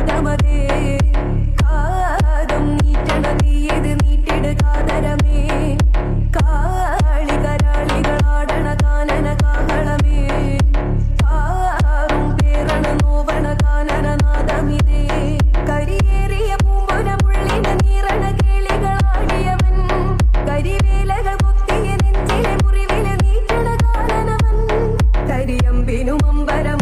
അമൃതമതേ കാതം നീറ്റണ തീയത് നീട്ടിടുകാതരമേ കാളികരാളികളാടണ കാനന കാഹളമേ കാറും പേരണ നോവണ കാനനനാദമിതേ കരിയേറിയ പൂമ്പൊന മുള്ളിന നീറണ കേളികളാടിയവൻ കരിവേലകൾ കൊത്തിയ നെഞ്ചിലെ മുറിവിലെ നീറ്റണ കാനനവൻ കരിയമ്പിനും അമ്പരം